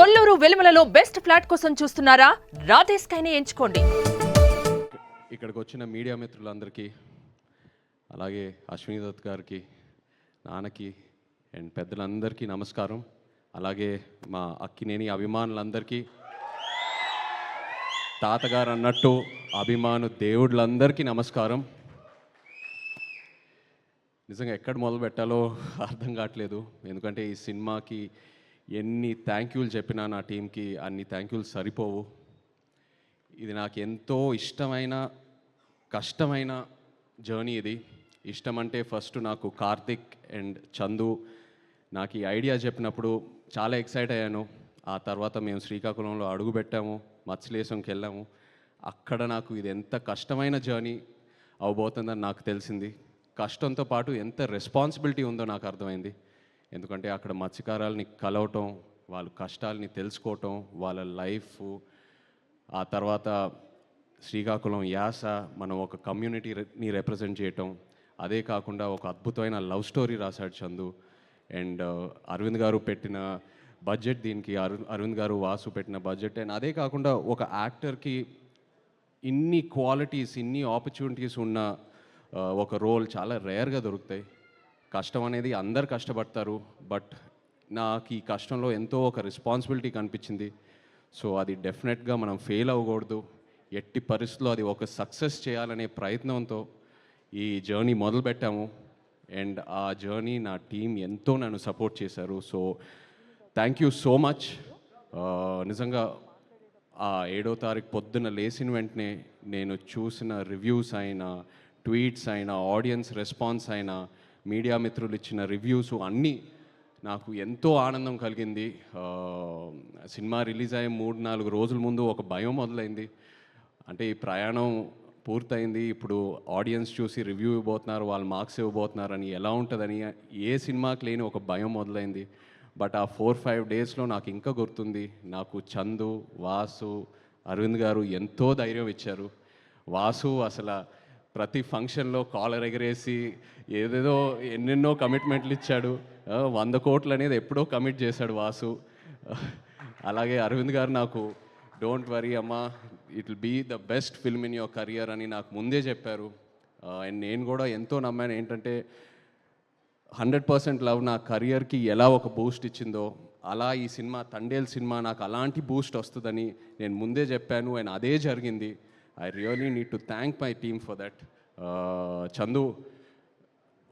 Kolluru వెలుమలలో best flat కోసం చూస్తున్నారా? రాధే స్కైనే ఎంచుకోండి. ఇక్కడికి వచ్చిన మీడియా మిత్రులందరికీ, అలాగే అశ్విని దత్ గారికి, నాన్నకి అండ్ పెద్దలందరికీ నమస్కారం. అలాగే మా అక్కినేని అభిమానులందరికీ, తాతగారు అన్నట్టు అభిమాను దేవుళ్ళందరికీ నమస్కారం. నిజంగా ఎక్కడ మొదలు పెట్టాలో అర్థం కావట్లేదు. ఎందుకంటే ఈ సినిమాకి ఎన్ని థ్యాంక్ యూలు చెప్పినా నా టీంకి అన్ని థ్యాంక్ యూలు సరిపోవు. ఇది నాకు ఎంతో ఇష్టమైన, కష్టమైన జర్నీ. ఇది ఇష్టం అంటే ఫస్ట్ నాకు కార్తిక్ అండ్ చందు నాకు ఈ ఐడియా చెప్పినప్పుడు చాలా ఎక్సైట్ అయ్యాను. ఆ తర్వాత మేము శ్రీకాకుళంలో అడుగు పెట్టాము, మత్స్యలేశంకి వెళ్ళాము. అక్కడ నాకు ఇది ఎంత కష్టమైన జర్నీ అవబోతుందని నాకు తెలిసింది. కష్టంతో పాటు ఎంత రెస్పాన్సిబిలిటీ ఉందో నాకు అర్థమైంది. ఎందుకంటే అక్కడ మత్స్యకారులని కలవటం, వాళ్ళ కష్టాలని తెలుసుకోవటం, వాళ్ళ లైఫ్, ఆ తర్వాత శ్రీకాకుళం యాస, మనం ఒక కమ్యూనిటీని రిప్రజెంట్ చేయటం, అదే కాకుండా ఒక అద్భుతమైన లవ్ స్టోరీ రాశాడు చందు. అండ్ అరవింద్ గారు పెట్టిన బడ్జెట్ దీనికి, అరవింద్ గారు వాసు పెట్టిన బడ్జెట్. అండ్ అదే కాకుండా ఒక యాక్టర్కి ఇన్ని క్వాలిటీస్, ఇన్ని ఆపర్చునిటీస్ ఉన్న ఒక రోల్ చాలా రేర్గా దొరుకుతాయి. కష్టం అనేది అందరు కష్టపడతారు, బట్ నాకు ఈ కష్టంలో ఎంతో ఒక రెస్పాన్సిబిలిటీ కనిపించింది. సో అది డెఫినెట్గా మనం ఫెయిల్ అవ్వకూడదు, ఎట్టి పరిస్థితుల్లో అది ఒక సక్సెస్ చేయాలనే ప్రయత్నంతో ఈ జర్నీ మొదలుపెట్టాము. అండ్ ఆ జర్నీ నా టీం ఎంతో నన్ను సపోర్ట్ చేశారు. So thank you so much. నిజంగా ఆ 7వ తారీఖు పొద్దున్న లేచిన వెంటనే నేను చూసిన రివ్యూస్ అయినా, ట్వీట్స్ అయినా, ఆడియన్స్ రెస్పాన్స్ అయినా, మీడియా మిత్రులు ఇచ్చిన రివ్యూస్ అన్నీ నాకు ఎంతో ఆనందం కలిగింది. సినిమా రిలీజ్ అయ్యే 3-4 రోజుల ముందు ఒక భయం మొదలైంది. అంటే ఈ ప్రయాణం పూర్తయింది, ఇప్పుడు ఆడియన్స్ చూసి రివ్యూ ఇవ్వబోతున్నారు, వాళ్ళు మార్క్స్ ఇవ్వబోతున్నారని, ఎలా ఉంటుందని ఏ సినిమాకి లేని ఒక భయం మొదలైంది. బట్ ఆ 4-5 డేస్లో నాకు ఇంకా గుర్తుంది, నాకు చందు, వాసు, అరవింద్ గారు ఎంతో ధైర్యం ఇచ్చారు. వాసు అసలు ప్రతి ఫంక్షన్లో కాలర్ ఎగరేసి ఏదేదో ఎన్నెన్నో కమిట్మెంట్లు ఇచ్చాడు. 100 కోట్లు అనేది ఎప్పుడో కమిట్ చేశాడు వాసు. అలాగే అరవింద్ గారు నాకు డోంట్ వరీ అమ్మా, it will be the best film in your career అని నాకు ముందే చెప్పారు. అండ్ నేను కూడా ఎంతో నమ్మాను. ఏంటంటే 100% లవ్ నా కెరియర్కి ఎలా ఒక బూస్ట్ ఇచ్చిందో, అలా ఈ సినిమా తండేల్ సినిమా నాకు అలాంటి బూస్ట్ వస్తుందని నేను ముందే చెప్పాను. అండ్ అదే జరిగింది. I really need to thank my team for that. Chandu,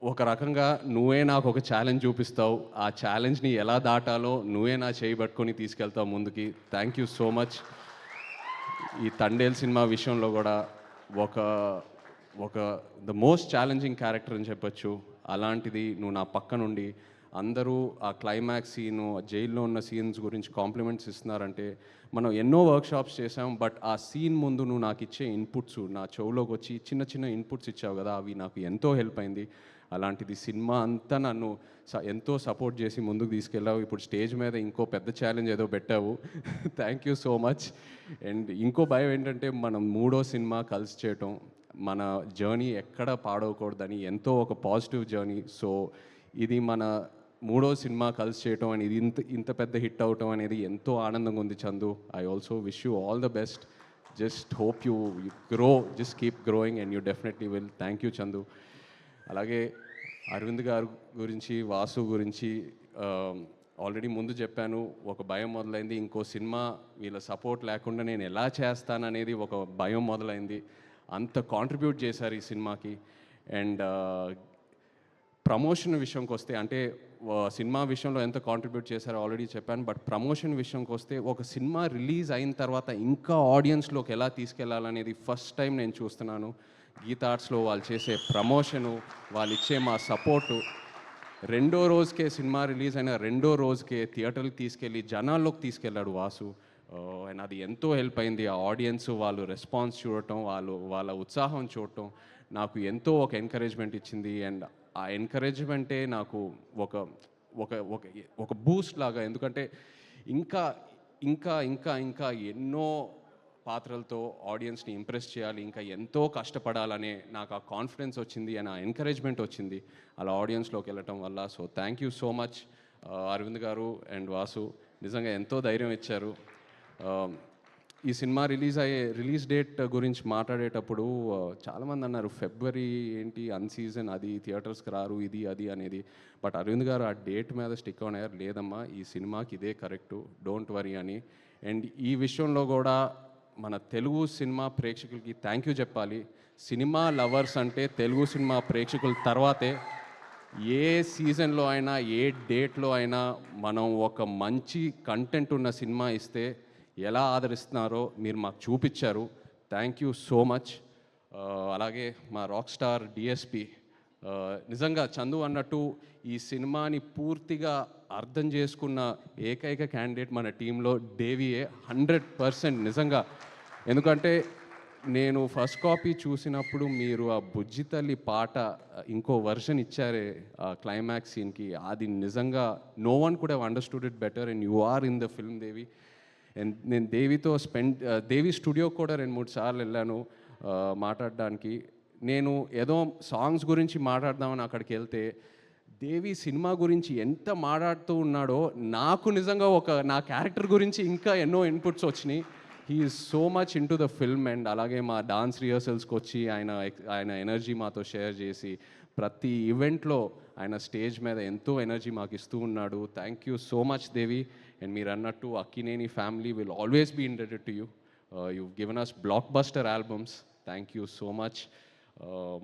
ఒక రకంగా నువ్వే నాకు ఒక ఛాలెంజ్ చూపిస్తావు, ఆ ఛాలెంజ్ని ఎలా దాటాలో నువ్వే నా చేయి పట్టుకొని తీసుకెళ్తావు ముందుకి. Thank you so much. ఈ తండేల్ సినిమా విషయంలో కూడా ఒక ద మోస్ట్ ఛాలెంజింగ్ క్యారెక్టర్ అని చెప్పొచ్చు. అలాంటిది నువ్వు నా పక్క నుండి అందరూ ఆ క్లైమాక్స్ సీను, జైల్లో ఉన్న సీన్స్ గురించి కాంప్లిమెంట్స్ ఇస్తున్నారంటే, మనం ఎన్నో వర్క్షాప్స్ చేసాం, బట్ ఆ సీన్ ముందు నువ్వు నాకు ఇచ్చే ఇన్పుట్స్, నా చెవులోకి వచ్చి చిన్న చిన్న ఇన్పుట్స్ ఇచ్చావు కదా, అవి నాకు ఎంతో హెల్ప్ అయింది. అలాంటిది సినిమా అంతా నన్ను ఎంతో సపోర్ట్ చేసి ముందుకు తీసుకెళ్ళావు. ఇప్పుడు స్టేజ్ మీద ఇంకో పెద్ద ఛాలెంజ్ ఏదో పెట్టావు. Thank you so much. And ఇంకో భయం ఏంటంటే, మనం 3వ సినిమా కలిసి చేయటం, మన జర్నీ ఎక్కడ పాడవకూడదని ఎంతో ఒక పాజిటివ్ జర్నీ. సో ఇది మన 3వ సినిమా కలిసి చేయటం అని, ఇది ఇంత పెద్ద హిట్ అవటం అనేది ఎంతో ఆనందంగా ఉంది Chandu. I also wish you all the best. Just hope you grow, just keep growing and you definitely will. Thank you Chandu. అలాగే అరవింద్ గారు గురించి, వాసు గురించి ఆల్రెడీ ముందు చెప్పాను. ఒక భయం మొదలైంది, ఇంకో సినిమా వీళ్ళ సపోర్ట్ లేకుండా నేను ఎలా చేస్తాననేది ఒక భయం మొదలైంది. అంత కాంట్రిబ్యూట్ చేశారు ఈ సినిమాకి. అండ్ ప్రమోషన్ విషయంకి వస్తే, అంటే సినిమా విషయంలో ఎంత కాంట్రిబ్యూట్ చేశారో ఆల్రెడీ చెప్పాను, బట్ ప్రమోషన్ విషయంకి వస్తే ఒక సినిమా రిలీజ్ అయిన తర్వాత ఇంకా ఆడియన్స్లోకి ఎలా తీసుకెళ్లాలనేది ఫస్ట్ టైం నేను చూస్తున్నాను. గీతా ఆర్ట్స్లో వాళ్ళు చేసే ప్రమోషను, వాళ్ళు ఇచ్చే మా సపోర్టు, 2వ రోజుకే సినిమా రిలీజ్ అయిన 2వ రోజుకే థియేటర్కి తీసుకెళ్ళి జనాల్లోకి తీసుకెళ్ళాడు వాసు. అండ్ అది ఎంతో హెల్ప్ అయింది. ఆ ఆడియన్స్ వాళ్ళు రెస్పాన్స్ చూడటం, వాళ్ళ ఉత్సాహం చూడటం నాకు ఎంతో ఒక ఎంకరేజ్మెంట్ ఇచ్చింది. అండ్ ఆ ఎంకరేజ్మెంటే నాకు ఒక ఒక ఒక ఒక బూస్ట్ లాగా. ఎందుకంటే ఇంకా ఇంకా ఇంకా ఇంకా ఎన్నో పాత్రలతో ఆడియన్స్ని ఇంప్రెస్ చేయాలి, ఇంకా ఎంతో కష్టపడాలనే నాకు ఆ కాన్ఫిడెన్స్ వచ్చింది, అండ్ ఆ ఎంకరేజ్మెంట్ వచ్చింది అలా ఆడియన్స్లోకి వెళ్ళటం వల్ల. So thank you so much Aravind గారు అండ్ వాసు. నిజంగా ఎంతో ధైర్యం ఇచ్చారు. ఈ సినిమా రిలీజ్ డేట్ గురించి మాట్లాడేటప్పుడు చాలామంది అన్నారు ఫిబ్రవరి ఏంటి అన్సీజన్, అది థియేటర్స్కి రారు, ఇది అది అనేది. బట్ అరవింద్ గారు ఆ డేట్ మీద స్టిక్ ఆన్ అయ్యారు, లేదమ్మా ఈ సినిమాకి ఇదే కరెక్టు, డోంట్ వరీ అని. అండ్ ఈ విషయంలో కూడా మన తెలుగు సినిమా ప్రేక్షకులకి థ్యాంక్ యూ చెప్పాలి. సినిమా లవర్స్ అంటే తెలుగు సినిమా ప్రేక్షకుల తర్వాతే. ఏ సీజన్లో అయినా ఏ డేట్లో అయినా మనం ఒక మంచి కంటెంట్ ఉన్న సినిమా ఇస్తే ఎలా ఆదరిస్తున్నారో మీరు మాకు చూపించారు. Thank you so much. అలాగే మా రాక్ స్టార్ డిఎస్పి, నిజంగా చందు అన్నట్టు ఈ సినిమాని పూర్తిగా అర్థం చేసుకున్న ఏకైక క్యాండిడేట్ మన టీంలో దేవియే, 100% నిజంగా. ఎందుకంటే నేను ఫస్ట్ కాపీ చూసినప్పుడు మీరు ఆ బుజ్జి తల్లి పాట ఇంకో వర్షన్ ఇచ్చారే ఆ క్లైమాక్స్ సీన్కి, అది నిజంగా no one could have understood it better and you are in the film Devi. And నేను దేవితో దేవి స్టూడియోకి కూడా 2-3 సార్లు వెళ్ళాను మాట్లాడడానికి. నేను ఏదో సాంగ్స్ గురించి మాట్లాడదామని అక్కడికి వెళ్తే దేవి సినిమా గురించి ఎంత మాట్లాడుతూ ఉన్నాడో నాకు నిజంగా నా క్యారెక్టర్ గురించి ఇంకా ఎన్నో ఇన్పుట్స్ వచ్చినాయి. He is so much in to the film. And అలాగే మా డాన్స్ రిహర్సల్స్కి వచ్చి ఆయన ఎనర్జీ మాతో షేర్ చేసి ప్రతి ఈవెంట్లో ఆయన స్టేజ్ మీద ఎంతో ఎనర్జీ మాకు ఇస్తూ ఉన్నాడు. Thank you so much Devi. And మీరు అన్నట్టు Akkineni family will always be indebted to you. you've given us blockbuster albums. Thank you so much.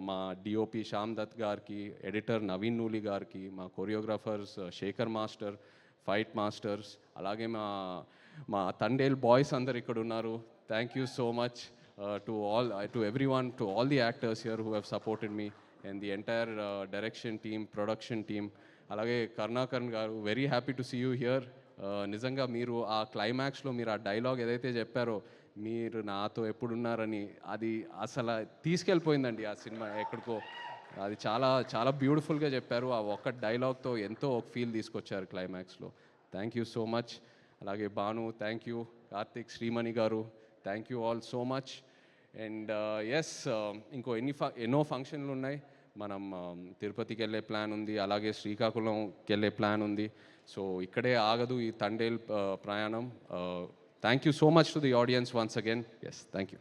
మా డిఓపి శ్యామ్ దత్ గారికి, ఎడిటర్ నవీన్ నూలి గారికి, మా choreographers Sekhar master, fight masters, అలాగే మా తండేల్ బాయ్స్ అందరు ఇక్కడ ఉన్నారు. Thank you so much to everyone, to all the actors here who have supported me and the entire direction team, production team. అలాగే కరుణాకరణ్ గారు, very happy to see you here. నిజంగా మీరు ఆ క్లైమాక్స్లో మీరు ఆ డైలాగ్ ఏదైతే చెప్పారో, మీరు నాతో ఎప్పుడున్నారని, అది అసలు తీసుకెళ్ళిపోయిందండి ఆ సినిమా ఎక్కడికో. అది చాలా చాలా బ్యూటిఫుల్గా చెప్పారు. ఆ ఒక్క డైలాగ్తో ఎంతో ఒక ఫీల్ తీసుకొచ్చారు క్లైమాక్స్లో. Thank you so much. అలాగే భాను, థ్యాంక్ యూ. కార్తిక్, శ్రీమణి గారు, thank you all so much. And yes, ఇంకో ఎన్నో ఫంక్షన్లు ఉన్నాయి. మనం తిరుపతికి వెళ్ళే ప్లాన్ ఉంది, అలాగే శ్రీకాకుళంకి వెళ్ళే ప్లాన్ ఉంది. సో ఇక్కడే ఆగదు ఈ తండేల్ ప్రయాణం. Thank you so much to the audience once again. Yes, thank you.